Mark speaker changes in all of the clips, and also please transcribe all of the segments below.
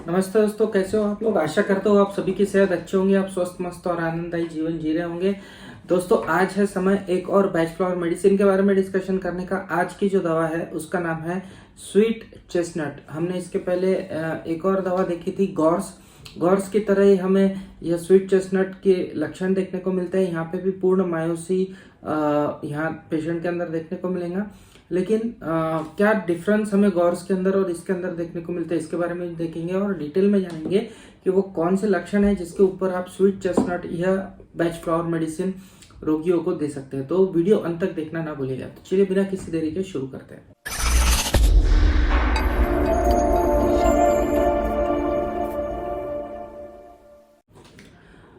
Speaker 1: नमस्ते दोस्तों, कैसे हो आप लोग। आशा करता हूँ आप सभी की सेहत अच्छी होंगी, आप स्वस्थ मस्त और आनंददायी जीवन जी रहे होंगे। दोस्तों, आज है समय एक और बैच फ्लावर मेडिसिन के बारे में डिस्कशन करने का। आज की जो दवा है उसका नाम है स्वीट चेस्टनट। हमने इसके पहले एक और दवा देखी थी गॉर्स। गॉर्स की तरह ही हमें यह स्वीट चेस्टनट के लक्षण देखने को मिलते हैं। यहाँ पे भी पूर्ण मायूसी यहाँ पेशेंट के अंदर देखने को मिलेगा। लेकिन क्या डिफरेंस हमें गॉर्स के अंदर और इसके अंदर देखने को मिलता है, इसके बारे में देखेंगे और डिटेल में जानेंगे कि वो कौन से लक्षण है जिसके ऊपर आप स्वीट चेस्टनट यह बैच फ्लावर मेडिसिन रोगियों को दे सकते हैं। तो वीडियो अंत तक देखना ना भूलिएगा। तो चलिए बिना किसी देरी के शुरू करते हैं।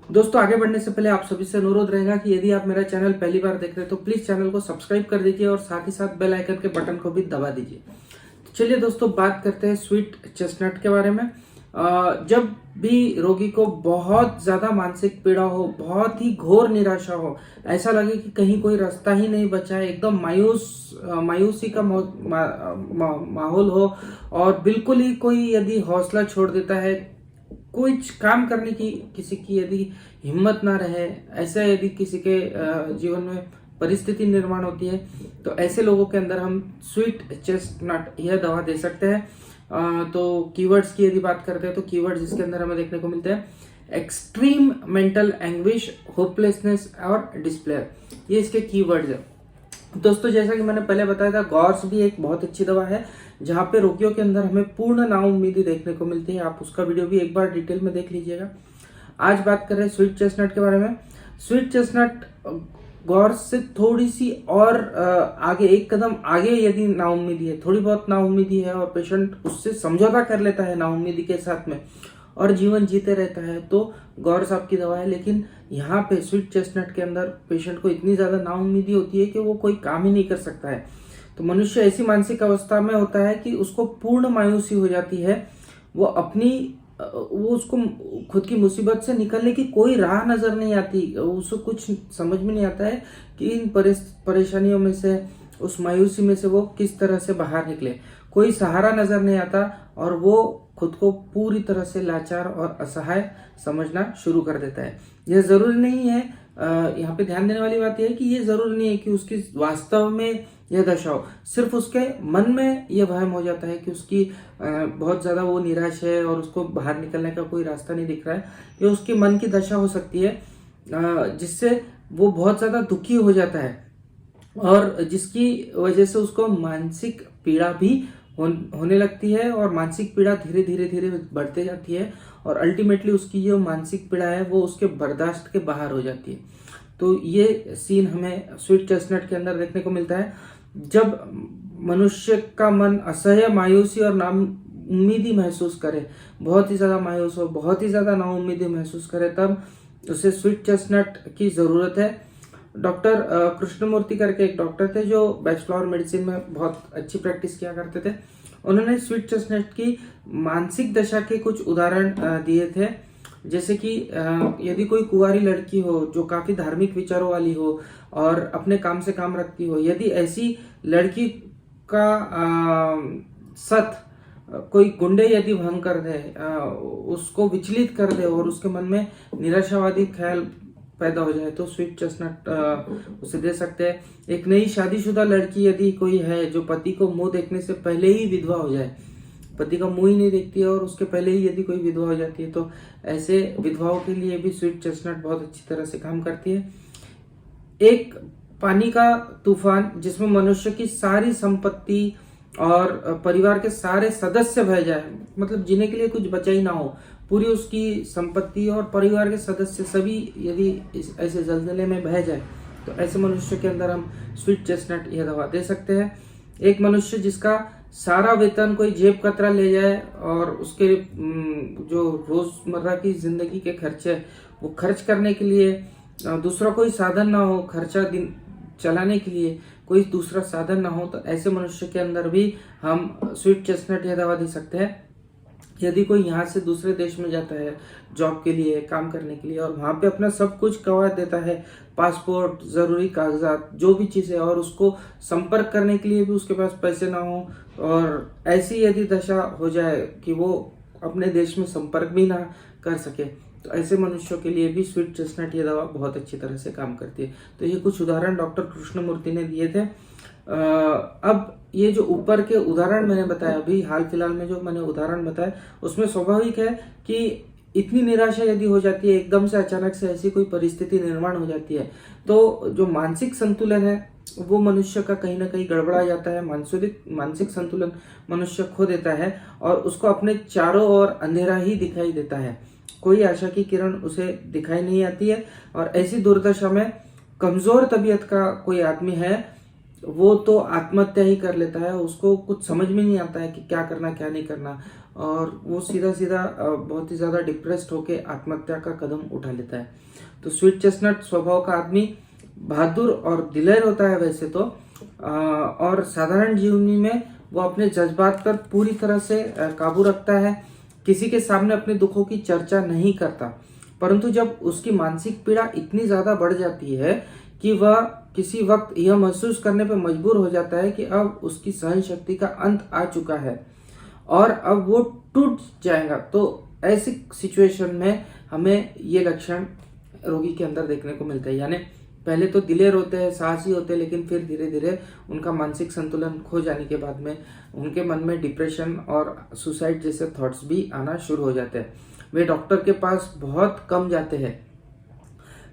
Speaker 1: दोस्तों, आगे बढ़ने से पहले आप सभी से अनुरोध रहेगा कि यदि आप मेरा चैनल पहली बार देख रहे हैं तो प्लीज चैनल को सब्सक्राइब कर दीजिए और साथ ही साथ बेल आइकन के बटन को भी दबा दीजिए। तो चलिए दोस्तों, बात करते हैं स्वीट चेस्टनट के बारे में। जब भी रोगी को बहुत ज्यादा मानसिक पीड़ा हो, बहुत ही घोर निराशा हो, ऐसा लगे कि कहीं कोई रास्ता ही नहीं बचा है, एकदम मायूसी का माहौल हो और बिल्कुल ही कोई यदि हौसला छोड़ देता है, कुछ काम करने की किसी की यदि हिम्मत ना रहे, ऐसा यदि किसी के जीवन में परिस्थिति निर्माण होती है, तो ऐसे लोगों के अंदर हम स्वीट चेस्टनट यह दवा दे सकते हैं। तो कीवर्ड्स की यदि बात करते हैं तो कीवर्ड्स इसके अंदर हमें देखने को मिलते हैं एक्सट्रीम मेंटल एंग्विश, होपलेसनेस और डिस्प्लेयर। ये इसके कीवर्ड्स है। दोस्तों, जैसा कि मैंने पहले बताया था, गॉर्स भी एक बहुत अच्छी दवा है जहां पे रोगियों के अंदर हमें पूर्ण नाउम्मीदी देखने को मिलती है। आप उसका वीडियो भी एक बार डिटेल में देख लीजिएगा। आज बात कर रहे हैं स्वीट चेस्टनट के बारे में। स्वीट चेस्टनट गॉर्स से थोड़ी सी और आगे, एक कदम आगे यदि नाउम्मीदी है, थोड़ी बहुत नाउम्मीदी है और पेशेंट उससे समझौता कर लेता है नाउम्मीदी के साथ में और जीवन जीते रहता है, तो गॉर्स आपकी दवा है। लेकिन यहाँ पे स्वीट चेस्टनट के अंदर पेशेंट को इतनी ज्यादा नाउम्मीदी होती है कि वो कोई काम ही नहीं कर सकता है। तो मनुष्य ऐसी मानसिक अवस्था में होता है कि उसको पूर्ण मायूसी हो जाती है। वो उसको खुद की मुसीबत से निकलने की कोई राह नजर नहीं आती। उसको कुछ समझ में नहीं आता है कि इन परेशानियों में से, उस मायूसी में से वो किस तरह से बाहर निकले। कोई सहारा नजर नहीं आता और वो खुद को पूरी तरह से लाचार और असहाय समझना शुरू कर देता है। यह जरूरी नहीं है, यहाँ पे ध्यान देने वाली बात यह है कि ये जरूरी नहीं है कि उसकी वास्तव में यह दशा हो। सिर्फ उसके मन में यह वहम हो जाता है कि उसकी बहुत ज्यादा वो निराश है और उसको बाहर निकलने का कोई रास्ता नहीं दिख रहा है। ये उसके मन की दशा हो सकती है जिससे वो बहुत ज्यादा दुखी हो जाता है और जिसकी वजह से उसको मानसिक पीड़ा भी होने लगती है और मानसिक पीड़ा धीरे धीरे धीरे बढ़ते जाती है और अल्टीमेटली उसकी जो मानसिक पीड़ा है वो उसके बर्दाश्त के बाहर हो जाती है। तो ये सीन हमें स्वीट चेस्टनट के अंदर देखने को मिलता है। जब मनुष्य का मन असह्य मायूसी और नाउम्मीदी महसूस करे, बहुत ही ज्यादा मायूस हो, बहुत ही ज्यादा नाउम्मीदी महसूस करे, तब उसे स्वीट चेस्टनट की जरूरत है। डॉक्टर कृष्णमूर्ति करके एक डॉक्टर थे जो बैच फ्लावर मेडिसिन में बहुत अच्छी प्रैक्टिस किया करते थे। उन्होंने स्वीट चेस्टनट की मानसिक दशा के कुछ उदाहरण दिए थे। जैसे कि यदि कोई कुंवारी लड़की हो जो काफी धार्मिक विचारों वाली हो और अपने काम से काम रखती हो, यदि ऐसी लड़की का सत कोई गुंडे यदि भंग कर दे, उसको विचलित कर दे और उसके मन में निराशावादी ख्याल पैदा हो जाए, तो स्वीट चेस्टनट उसे दे सकते हैं। एक नई शादीशुदा लड़की यदि कोई है जो पति को मुंह देखने से पहले ही विधवा हो जाए, पति का मुंह ही नहीं देखती है और उसके पहले ही यदि कोई विधवा हो जाती है, तो ऐसे विधवाओं के लिए भी स्वीट चेस्टनट बहुत अच्छी तरह से काम करती है। एक पानी का तूफान जिसमें मनुष्य की सारी संपत्ति और परिवार के सारे सदस्य बह जाए, मतलब जीने के लिए कुछ बचा ही ना हो, पूरी उसकी संपत्ति और परिवार के सदस्य सभी यदि ऐसे जलजले में बह जाए, तो ऐसे मनुष्य के अंदर हम स्वीट चेस्टनट यह दवा दे सकते हैं। एक मनुष्य जिसका सारा वेतन कोई जेब कतरा ले जाए और उसके जो रोजमर्रा की जिंदगी के खर्चे वो खर्च करने के लिए दूसरा कोई साधन ना हो, खर्चा दिन चलाने के लिए कोई दूसरा साधन ना हो, तो ऐसे मनुष्य के अंदर भी हम स्वीट चेस्टनट यह दवा दे सकते हैं। यदि कोई यहाँ से दूसरे देश में जाता है जॉब के लिए, काम करने के लिए, और वहां पे अपना सब कुछ गंवा देता है, पासपोर्ट, जरूरी कागजात, जो भी चीजें, और उसको संपर्क करने के लिए भी उसके पास पैसे ना हो, और ऐसी यदि दशा हो जाए कि वो अपने देश में संपर्क भी ना कर सके, तो ऐसे मनुष्यों के लिए भी स्वीट चेस्टनट ये दवा बहुत अच्छी तरह से काम करती है। तो ये कुछ उदाहरण डॉक्टर कृष्णमूर्ति ने दिए थे। अब ये जो ऊपर के उदाहरण मैंने बताया, अभी हाल फिलहाल में जो मैंने उदाहरण बताया, उसमें स्वाभाविक है कि इतनी निराशा यदि हो जाती है, एकदम से अचानक से ऐसी कोई परिस्थिति निर्माण हो जाती है, तो जो मानसिक संतुलन है वो मनुष्य का कहीं ना कहीं गड़बड़ा जाता है। मानसिक संतुलन मनुष्य खो देता है और उसको अपने चारों ओर अंधेरा ही दिखाई देता है, कोई आशा की किरण उसे दिखाई नहीं आती है। और ऐसी दुर्दशा में कमजोर तबीयत का कोई आदमी है वो तो आत्महत्या ही कर लेता है, उसको कुछ समझ में नहीं आता है कि क्या करना क्या नहीं करना, और वो सीधा सीधा बहुत ही ज्यादा डिप्रेस्ड होके आत्महत्या का कदम उठा लेता है। तो स्वीट चेस्टनट स्वभाव का आदमी बहादुर और दिलेर होता है वैसे तो, और साधारण जीवनी में वो अपने जज्बात पर पूरी तरह से काबू रखता है, किसी के सामने अपने दुखों की चर्चा नहीं करता। परंतु जब उसकी मानसिक पीड़ा इतनी ज्यादा बढ़ जाती है कि वह किसी वक्त यह महसूस करने पर मजबूर हो जाता है कि अब उसकी सहन शक्ति का अंत आ चुका है और अब वो टूट जाएगा, तो ऐसी सिचुएशन में हमें ये लक्षण रोगी के अंदर देखने को मिलता है। यानी पहले तो दिलेर होते हैं, साहसी होते हैं, लेकिन फिर धीरे धीरे उनका मानसिक संतुलन खो जाने के बाद में उनके मन में डिप्रेशन और सुसाइड जैसे थॉट्स भी आना शुरू हो जाते हैं। वे डॉक्टर के पास बहुत कम जाते हैं,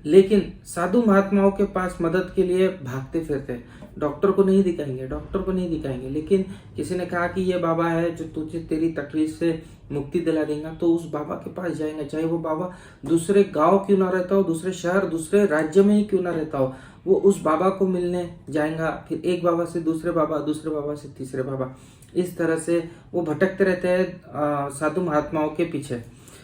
Speaker 1: लेकिन साधु महात्माओं के पास मदद के लिए भागते फिरते। डॉक्टर को नहीं दिखाएंगे, लेकिन किसी ने कहा कि ये बाबा है जो तुझे तेरी तकलीफ से मुक्ति दिला देगा, तो उस बाबा के पास जाएंगे, चाहे वो बाबा दूसरे गांव क्यों ना रहता हो, दूसरे शहर दूसरे राज्य में ही क्यों ना रहता हो, वो उस बाबा को मिलने जाएगा। फिर एक बाबा से दूसरे बाबा से तीसरे बाबा, इस तरह से वो भटकते रहते हैं साधु महात्माओं के पीछे।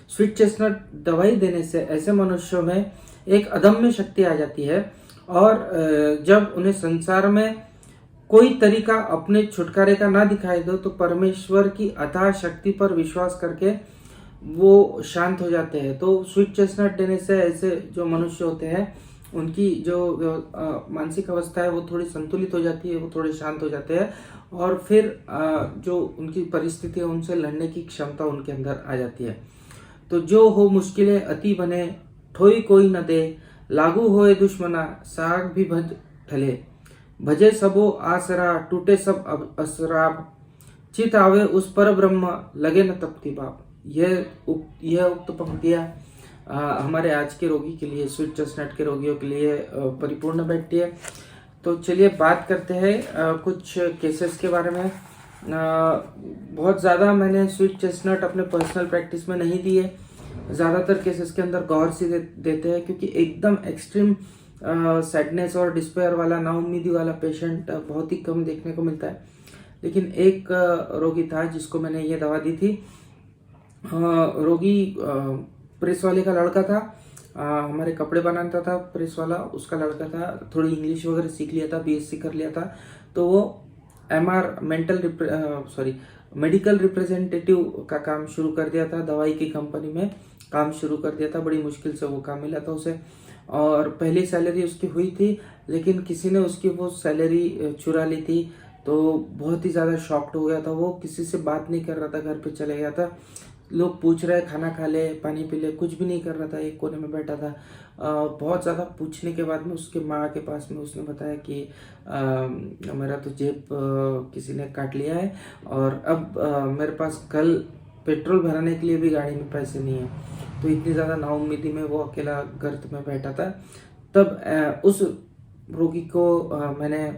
Speaker 1: स्वीट चेस्टनट दवाई देने से ऐसे मनुष्यों में एक अदम्य शक्ति आ जाती है, और जब उन्हें संसार में कोई तरीका अपने छुटकारे का ना दिखाई दो, तो परमेश्वर की अथाह शक्ति पर विश्वास करके वो शांत हो जाते हैं। तो स्वीट चेस्टनट देने से ऐसे जो मनुष्य होते हैं उनकी जो मानसिक अवस्था है वो थोड़ी संतुलित हो जाती है, वो थोड़े शांत हो जाते हैं, और फिर जो उनकी परिस्थिति है उनसे लड़ने की क्षमता उनके अंदर आ जाती है। तो जो हो मुश्किलें अति बने, ठोई कोई न दे, लागू होए दुश्मना, साग भी भज ठले, भजे सबो आसरा, टूटे सब असराब, चित आवे उस पर ब्रह्म, लगे न तपती बाप। यह उक्त पंक्तियां हमारे आज के रोगी के लिए, स्वीट चेस्टनट के रोगियों के लिए परिपूर्ण बैठती है। तो चलिए बात करते हैं कुछ केसेस के बारे में। बहुत ज़्यादा मैंने स्वीट चेस्टनट अपने पर्सनल प्रैक्टिस में नहीं दिए, ज़्यादातर केसेस के अंदर गौर से देते हैं, क्योंकि एकदम एक्सट्रीम सैडनेस और डिस्पेयर वाला, नाउम्मीदी वाला पेशेंट बहुत ही कम देखने को मिलता है। लेकिन एक रोगी था जिसको मैंने ये दवा दी थी। रोगी प्रेस वाले का लड़का था, हमारे कपड़े बनाता था प्रेस वाला, उसका लड़का था, थोड़ी इंग्लिश वगैरह सीख लिया था, BSc कर लिया था, तो वो मेडिकल रिप्रेजेंटेटिव का काम शुरू कर दिया था, दवाई की कंपनी में काम शुरू कर दिया था। बड़ी मुश्किल से वो काम मिला था उसे, और पहली सैलरी उसकी हुई थी, लेकिन किसी ने उसकी वो सैलरी चुरा ली थी। तो बहुत ही ज़्यादा शॉक्ड हो गया था वो, किसी से बात नहीं कर रहा था, घर पे चले गया था। लोग पूछ रहे खाना खा ले, पानी पी ले, कुछ भी नहीं कर रहा था, एक कोने में बैठा था। बहुत ज़्यादा पूछने के बाद में उसके माँ के पास में उसने बताया कि मेरा तो जेब किसी ने काट लिया है, और अब मेरे पास कल पेट्रोल भराने के लिए भी गाड़ी में पैसे नहीं है। तो इतनी ज़्यादा नाउम्मीदी में वो अकेला गर्त में बैठा था। तब उस रोगी को मैंने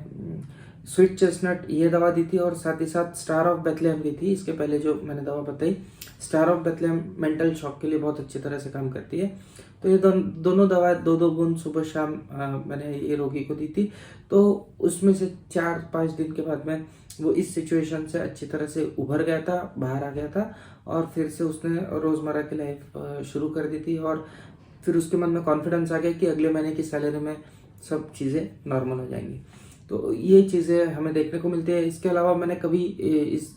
Speaker 1: स्वीट चेस्टनट ये दवा दी थी, और साथ ही साथ स्टार ऑफ बेथलेहम भी थी। इसके पहले जो मैंने दवा बताई, star of Bethlehem mental shock के लिए बहुत अच्छी तरह से काम करती है। तो ये दोनों दवा 2-2 बूंद सुबह शाम मैंने ये रोगी को दी थी। तो उसमें से 4-5 दिन के बाद में वो इस सिचुएशन से अच्छी तरह से उभर गया था, बाहर आ गया था, और फिर से उसने रोज़मर्रा की लाइफ शुरू कर दी थी। और फिर उसके मन में कॉन्फिडेंस आ गया कि अगले महीने की सैलरी में सब चीज़ें नॉर्मल हो जाएंगी। तो ये चीज़ें हमें देखने को मिलती है। इसके अलावा मैंने कभी इस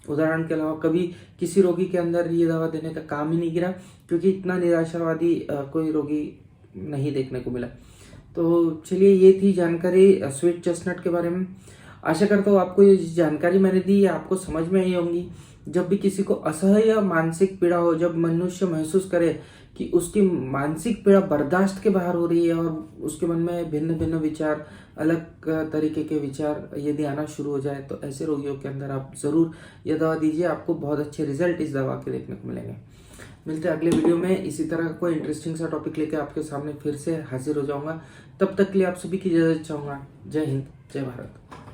Speaker 1: उदाहरण के अलावा कभी किसी रोगी के अंदर ये दवा देने का काम ही नहीं किया, क्योंकि इतना निराशावादी कोई रोगी नहीं देखने को मिला। तो चलिए ये थी जानकारी स्वीट चेस्टनट के बारे में। आशा करता हूँ आपको ये जानकारी मैंने दी आपको समझ में आई होंगी। जब भी किसी को असह्य मानसिक पीड़ा हो, जब मनुष्य महसूस करे कि उसकी मानसिक पीड़ा बर्दाश्त के बाहर हो रही है और उसके मन में भिन्न भिन्न विचार, अलग तरीके के विचार यदि आना शुरू हो जाए, तो ऐसे रोगियों के अंदर आप ज़रूर यह दवा दीजिए। आपको बहुत अच्छे रिजल्ट इस दवा के देखने को मिलेंगे। मिलते हैं अगले वीडियो में, इसी तरह का कोई इंटरेस्टिंग सा टॉपिक लेके आपके सामने फिर से हाजिर हो जाऊंगा। तब तक के लिए आप सभी की इजाज़त चाहूँगा। जय हिंद, जय भारत।